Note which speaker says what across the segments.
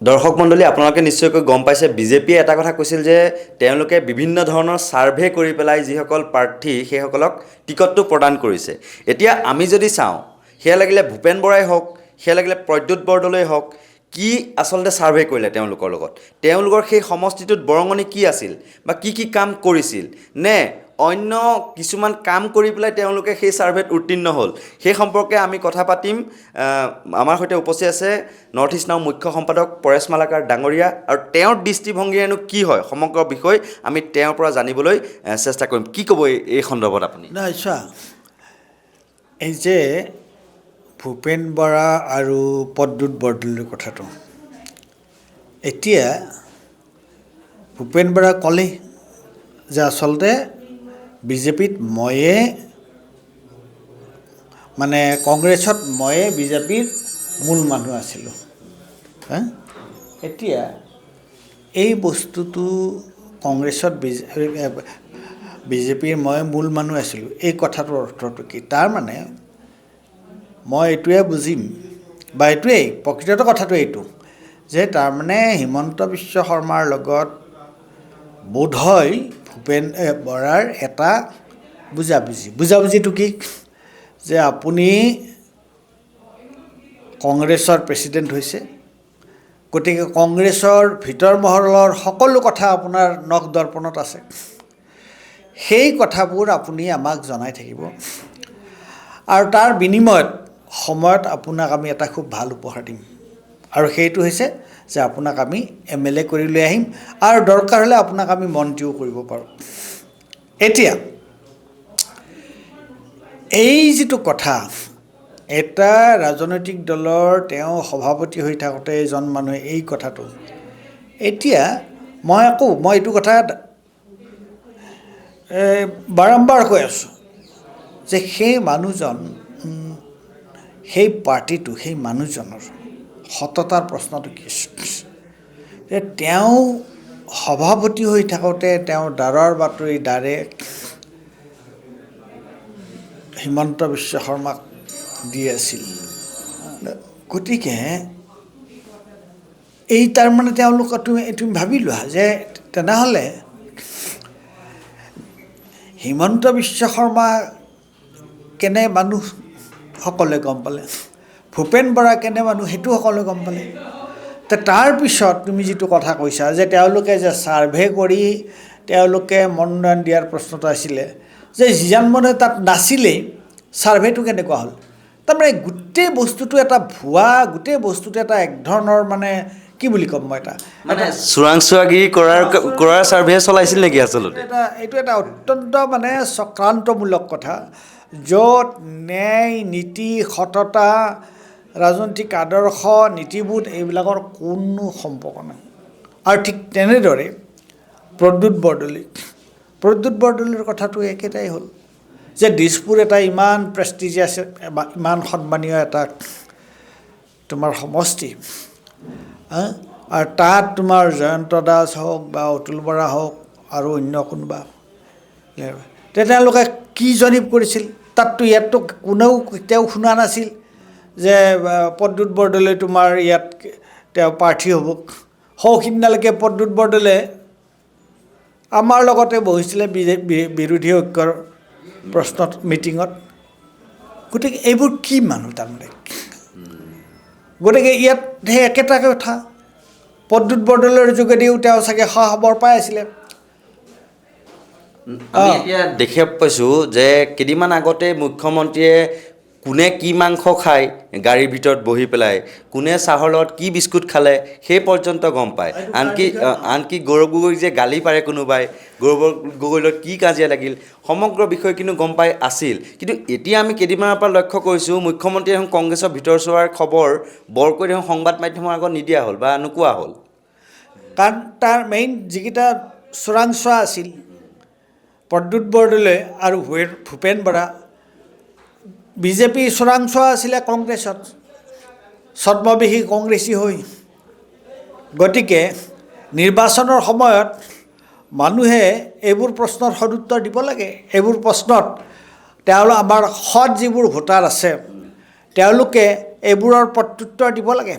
Speaker 1: দৰ্শক মণ্ডলী আপোনালোকে নিশ্চয়কৈ গম পাইছে বিজেপিয়ে এটা কথা কৈছিল যে তেওঁলোকে বিভিন্ন ধৰণৰ সাৰ্ভে কৰি পেলাই যিসকল প্ৰাৰ্থী সেইসকলক টিকটটো প্ৰদান কৰিছে। এতিয়া আমি যদি চাওঁ সেয়া লাগিলে ভূপেন বৰাই হওক সেয়া লাগিলে প্ৰদ্যুৎ বৰদলৈ হওক কি আচলতে সাৰ্ভে কৰিলে তেওঁলোকৰ লগত, তেওঁলোকৰ সেই সমষ্টিটোত বৰঙণি কি আছিল বা কি কাম কৰিছিল নে অন্য কিছুমান কাম কৰি পেলাই তেওঁলোকে সেই সাৰ্ভেত উত্তীৰ্ণ হ'ল, সেই সম্পৰ্কে আমি কথা পাতিম। আমাৰ সৈতে উপস্থিত আছে নৰ্থ ইষ্ট নাও মুখ্য সম্পাদক পৰেশ মালাকাৰ ডাঙৰীয়া, আৰু তেওঁৰ দৃষ্টিভংগীৰেনো কি হয় সমগ্ৰ বিষয় আমি তেওঁৰ পৰা জানিবলৈ চেষ্টা কৰিম। কি ক'ব এই সন্দৰ্ভত আপুনি?
Speaker 2: নাই চোৱা, এই যে ভূপেন বৰা আৰু প্ৰদ্যুৎ বৰদলৈৰ কথাটো, এতিয়া ভূপেন বৰা ক'লেই যে আচলতে বিজেপিত ময়ে মানে কংগ্ৰেছত ময়ে বিজেপিৰ মূল মানুহ আছিলোঁ। এতিয়া এই বস্তুটো কংগ্ৰেছত বিজেপিৰ মই মূল মানুহ আছিলোঁ, এই কথাটোৰ অৰ্থটো কি? তাৰমানে মই এইটোৱে বুজিম বা এইটোৱেই প্ৰকৃততে কথাটো এইটো যে তাৰমানে হিমন্ত বিশ্ব শৰ্মাৰ লগত বোধহয় ভূপেন বৰাৰ এটা বুজাবুজিটো কি যে আপুনি কংগ্ৰেছৰ প্ৰেছিডেণ্ট হৈছে, গতিকে কংগ্ৰেছৰ ভিতৰ মহলৰ সকলো কথা আপোনাৰ নখ দৰ্পণত আছে, সেই কথাবোৰ আপুনি আমাক জনাই থাকিব আৰু তাৰ বিনিময়ত সময়ত আপোনাক আমি এটা খুব ভাল উপহাৰ দিম, আৰু সেইটো হৈছে যে আপোনাক আমি MLA কৰি লৈ আহিম আৰু দৰকাৰ হ'লে আপোনাক আমি মন্ত্ৰীও কৰিব পাৰোঁ। এতিয়া এই যিটো কথা, এটা ৰাজনৈতিক দলৰ তেওঁ সভাপতি হৈ থাকোঁতে এজন মানুহে এই কথাটো, এতিয়া মই এইটো কথা বাৰম্বাৰ কৈ আছোঁ যে সেই মানুহজন, সেই পাৰ্টিটো, সেই মানুহজনৰ সততাৰ প্ৰশ্নটো কি? যে তেওঁ সভাপতি হৈ থাকোঁতে তেওঁ দাৰৰ বাতৰি দাৰে হিমন্ত বিশ্ব শৰ্মাক দি আছিল, গতিকে এই তাৰমানে তেওঁলোক তুমি ভাবি লোৱা যে তেনেহ'লে হিমন্ত বিশ্ব শৰ্মা কেনে মানুহ সকলোৱে গম পালে, ভূপেন বৰা কেনে মানুহ সেইটো সকলোৱে গম পালে। তাৰপিছত তুমি যিটো কথা কৈছা যে তেওঁলোকে যে সাৰ্ভে কৰি তেওঁলোকে মনোনয়ন দিয়াৰ প্ৰশ্নটো আছিলে, যে যিজন মানুহে তাত নাছিলেই সাৰ্ভেটো কেনেকুৱা হ'ল? তাৰমানে গোটেই বস্তুটো এটা ভুৱা, গোটেই বস্তুটো এটা এক ধৰণৰ মানে কি বুলি ক'ম মই, এটা
Speaker 1: মানে চোৰাংচোৱাগিৰি কৰাৰ সাৰ্ভে চলাইছিল নেকি আচলতে?
Speaker 2: এইটো এটা অত্যন্ত মানে চক্ৰান্তমূলক কথা, য'ত ন্যায় নীতি সততা ৰাজনৈতিক আদৰ্শ নীতিবোধ এইবিলাকৰ কোনো সম্পৰ্ক নাই। আৰু ঠিক তেনেদৰে প্ৰদ্যুৎ বৰদলৈৰ কথাটো একেটাই হ'ল যে দিছপুৰ এটা ইমান প্ৰেষ্টিজিয়াছ, ইমান সন্মানীয় এটা তোমাৰ সমষ্টি, আৰু তাত তোমাৰ জয়ন্ত দাস হওক বা অতুল বৰা হওক আৰু অন্য কোনোবা, তেওঁলোকে কি জৰীপ কৰিছিল? তাততো ইয়াততো কোনেও কেতিয়াও শুনা নাছিল যে প্ৰদ্যুৎ বৰদলৈ তোমাৰ ইয়াত তেওঁ প্ৰাৰ্থী হ'ব। সৌখিদিনালৈকে প্ৰদ্যুৎ বৰদলৈ আমাৰ লগতে বহিছিলে বিৰোধী ঐক্যৰ প্ৰশ্নত মিটিঙত। গতিকে এইবোৰ কি মানুহ তাৰমানে? গতিকে ইয়াত সেই একেটা কথা, প্ৰদ্যুৎ বৰদলৈৰ যোগেদিও তেওঁ চাগে খবৰ পাই আছিলে।
Speaker 1: আমি এতিয়া দেখি পাইছোঁ যে কেইদিনমান আগতে মুখ্যমন্ত্ৰীয়ে কোনে কি মাংস খায় গাড়ীৰ ভিতৰত বহি পেলাই, কোনে চাহৰ লগত কি বিস্কুট খালে সেই পৰ্যন্ত গম পায়। আনকি গৌৰৱ গগৈক যে গালি পাৰে কোনোবাই, গৌৰৱ গগৈৰ লগত কি কাজিয়া লাগিল সমগ্ৰ বিষয়ে কিন্তু গম পাই আছিল। কিন্তু এতিয়া আমি কেইদিনমানৰ পৰা লক্ষ্য কৰিছোঁ মুখ্যমন্ত্ৰীয়ে এখন কংগ্ৰেছৰ ভিতৰ চোৱাৰ খবৰ বৰকৈ দেখোন সংবাদ মাধ্যমৰ আগত নিদিয়া হ'ল বা নোকোৱা হ'ল।
Speaker 2: কাৰণ তাৰ মেইন যিকেইটা চোৰাংচোৱা আছিল, প্ৰদ্যুৎ বৰদলৈ আৰু ভূপেন বৰা, বিজেপি চোৰাংচোৱা আছিলে কংগ্ৰেছত, ছদ্মবেশী কংগ্ৰেছী হৈ। গতিকে নিৰ্বাচনৰ সময়ত মানুহে এইবোৰ প্ৰশ্নৰ সদুত্তৰ দিব লাগে। এইবোৰ প্ৰশ্নত আমাৰ সৎ যিবোৰ ভোটাৰ আছে তেওঁলোকে এইবোৰৰ প্ৰত্যুত্তৰ দিব লাগে।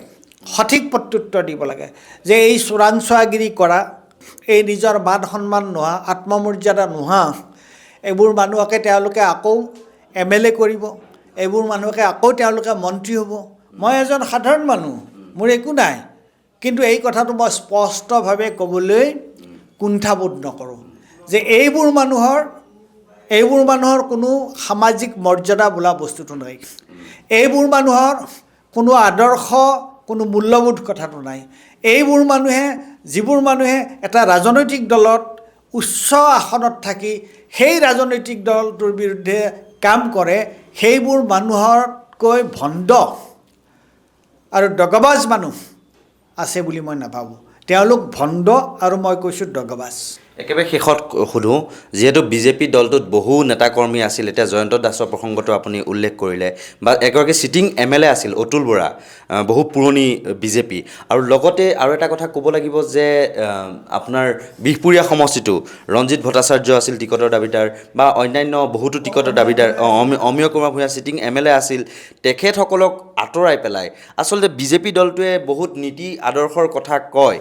Speaker 2: সঠিক প্ৰত্যুত্তৰ দিব লাগে যে এই চোৰাংচোৱাগিৰি কৰা, এই নিজৰ মান সন্মান নোহোৱা, আত্মমৰ্যাদা নোহোৱা এইবোৰ মানুহকে তেওঁলোকে আকৌ MLA কৰিব, এইবোৰ মানুহকে আকৌ তেওঁলোকে মন্ত্ৰী হ'ব। মই এজন সাধাৰণ মানুহ, মোৰ একো নাই, কিন্তু এই কথাটো মই স্পষ্টভাৱে ক'বলৈ কুণ্ঠাবোধ নকৰোঁ যে এইবোৰ মানুহৰ কোনো সামাজিক মৰ্যাদা বোলা বস্তুটো নাই, এইবোৰ মানুহৰ কোনো আদৰ্শ, কোনো মূল্যবোধ কথাটো নাই। এইবোৰ যিবোৰ মানুহে এটা ৰাজনৈতিক দলত উচ্চ আসনত থাকি সেই ৰাজনৈতিক দলটোৰ বিৰুদ্ধে কাম কৰে, সেইবোৰ মানুহতকৈ ভণ্ড আৰু দগাবাজ মানুহ আছে বুলি মই নাভাবোঁ। তেওঁলোক ভণ্ড আৰু মই কৈছোঁ দগাবাজ।
Speaker 1: একেবাৰে শেষত সোধোঁ, যিহেতু বিজেপি দলটোত বহু নেতাকৰ্মী আছিল, এতিয়া জয়ন্ত দাসৰ প্ৰসংগটো আপুনি উল্লেখ কৰিলে, বা এগৰাকী চিটিং MLA আছিল অতুল বৰা, বহু পুৰণি বিজেপি, আৰু লগতে আৰু এটা কথা ক'ব লাগিব যে আপোনাৰ বিহপুৰীয়া সমষ্টিটো ৰঞ্জিত ভট্টাচাৰ্য আছিল টিকটৰ দাবীদাৰ, বা অন্যান্য বহুতো টিকটৰ দাবীদাৰ, অমিয় কুমাৰ ভূঞা চিটিং MLA আছিল। তেখেতসকলক আঁতৰাই পেলাই আচলতে বিজেপি দলটোৱে বহুত নীতি আদৰ্শৰ কথা কয়।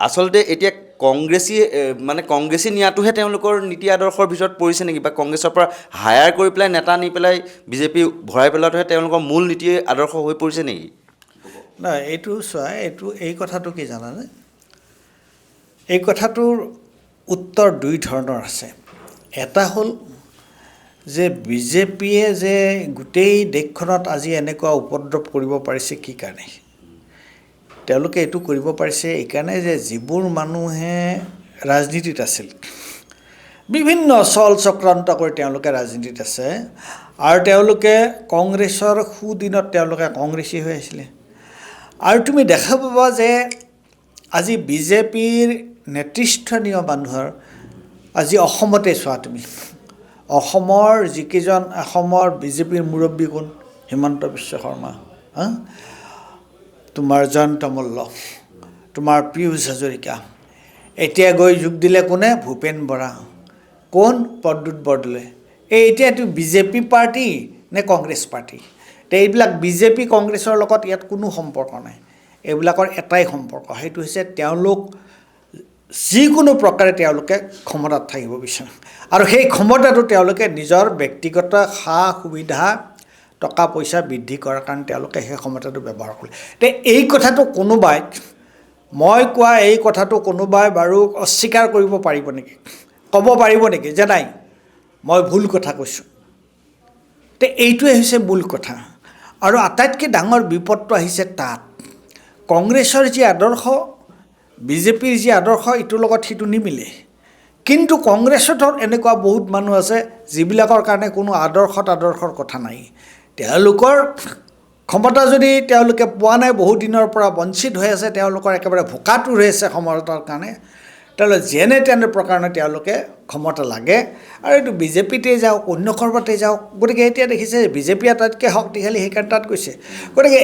Speaker 1: আচলতে এতিয়া কংগ্ৰেছী নিয়াটোহে তেওঁলোকৰ নীতি আদৰ্শৰ ভিতৰত পৰিছে নেকি, বা কংগ্ৰেছৰ পৰা হায়াৰ কৰি পেলাই নেতা নি পেলাই বিজেপি ভৰাই পেলোৱাটোহে তেওঁলোকৰ মূল নীতি আদৰ্শ হৈ পৰিছে নেকি?
Speaker 2: নাই, এইটো চোৱা, এই কথাটো কি জানানে? এই কথাটোৰ উত্তৰ দুই ধৰণৰ আছে। এটা হ'ল যে বিজেপিয়ে যে গোটেই দেশখনত আজি এনেকুৱা উপদ্ৰৱ কৰিব পাৰিছে কি কাৰণে? তেওঁলোকে এইটো কৰিব পাৰিছে এইকাৰণে যে যিবোৰ মানুহে ৰাজনীতিত আছিল, বিভিন্ন চল চক্ৰান্ত কৰি তেওঁলোকে ৰাজনীতিত আছে, আৰু তেওঁলোকে কংগ্ৰেছৰ সুদিনত তেওঁলোকে কংগ্ৰেছী হৈ আছিলে। আৰু তুমি দেখা পাবা যে আজি বিজেপিৰ নেতৃস্থানীয় মানুহৰ, আজি অসমতে চোৱা তুমি, অসমৰ যিকেইজন অসমৰ বিজেপিৰ মুৰব্বী কোন? হিমন্ত বিশ্ব শৰ্মা, তোমাৰ জয়ন্ত মল্ল, তোমাৰ পীয়ুষ হাজৰিকা, এতিয়া গৈ যোগ দিলে কোনে? ভূপেন বৰা, কোন? প্ৰদ্যুৎ বৰদলৈ। এতিয়াতো বিজেপি পাৰ্টি নে কংগ্ৰেছ পাৰ্টি? এইবিলাক বিজেপি কংগ্ৰেছৰ লগত ইয়াত কোনো সম্পৰ্ক নাই। এইবিলাকৰ এটাই সম্পৰ্ক, সেইটো হৈছে তেওঁলোক যিকোনো প্ৰকাৰে তেওঁলোকে ক্ষমতাত থাকিব বিচাৰে, আৰু সেই ক্ষমতাটো তেওঁলোকে নিজৰ ব্যক্তিগত সা সুবিধা, টকা পইচা বৃদ্ধি কৰাৰ কাৰণে তেওঁলোকে সেই ক্ষমতাটো ব্যৱহাৰ কৰে। এই কথাটো কোনোবাই, মই কোৱা এই কথাটো কোনোবাই বাৰু অস্বীকাৰ কৰিব পাৰিব নেকি? ক'ব পাৰিব নেকি যে নাই মই ভুল কথা কৈছোঁ? এইটোৱে হৈছে মূল কথা। আৰু আটাইতকৈ ডাঙৰ বিপদটো আহিছে তাত, কংগ্ৰেছৰ যি আদৰ্শ, বিজেপিৰ যি আদৰ্শ, ইটোৰ লগত সিটো নিমিলে। কিন্তু কংগ্ৰেছত এনেকুৱা বহুত মানুহ আছে যিবিলাকৰ কাৰণে কোনো আদৰ্শৰ কথা নাই। তেওঁলোকৰ ক্ষমতা যদি তেওঁলোকে পোৱা নাই, বহুত দিনৰ পৰা বঞ্চিত হৈ আছে, তেওঁলোকৰ একেবাৰে ভোকাতুৰ হৈ আছে ক্ষমতাৰ কাৰণে, তেওঁলোকে যেনে তেনে প্ৰকাৰণে তেওঁলোকে ক্ষমতা লাগে, আৰু এইটো বিজেপিতে যাওক, অন্য ক'ৰবাতে যাওক। গতিকে এতিয়া দেখিছে বিজেপি আটাইতকৈ শক্তিশালী, সেইকাৰণে তাত গৈছে। গতিকে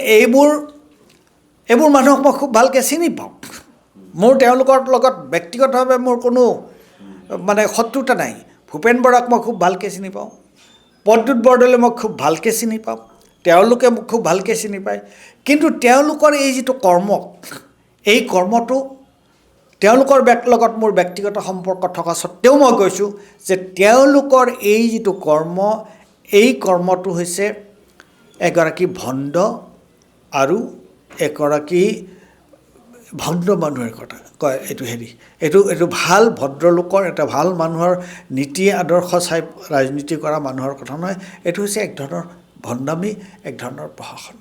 Speaker 2: এইবোৰ মানুহক মই খুব ভালকৈ চিনি পাওঁ। মোৰ তেওঁলোকৰ লগত ব্যক্তিগতভাৱে মোৰ কোনো শত্ৰুতা নাই। ভূপেন বৰাক মই খুব ভালকৈ চিনি পাওঁ, প্ৰদ্যুৎ বৰদলৈ মই খুব ভালকৈ চিনি পাওঁ, তেওঁলোকে মোক খুব ভালকৈ চিনি পায়। কিন্তু তেওঁলোকৰ এই যিটো কৰ্ম, এই কৰ্মটো তেওঁলোকৰ লগত মোৰ ব্যক্তিগত সম্পৰ্ক থকা স্বত্তেও মই কৈছোঁ যে তেওঁলোকৰ এই যিটো কৰ্ম, এই কৰ্মটো হৈছে এগৰাকী ভণ্ড আৰু এগৰাকী ভণ্ড মানুহৰ কথা কয়। এইটো ভাল ভদ্ৰলোকৰ, এটা ভাল মানুহৰ নীতি আদৰ্শ চাই ৰাজনীতি কৰা মানুহৰ কথা নহয়। এইটো হৈছে এক ধৰণৰ ভণ্ডামি, এক ধৰণৰ প্ৰশাসন।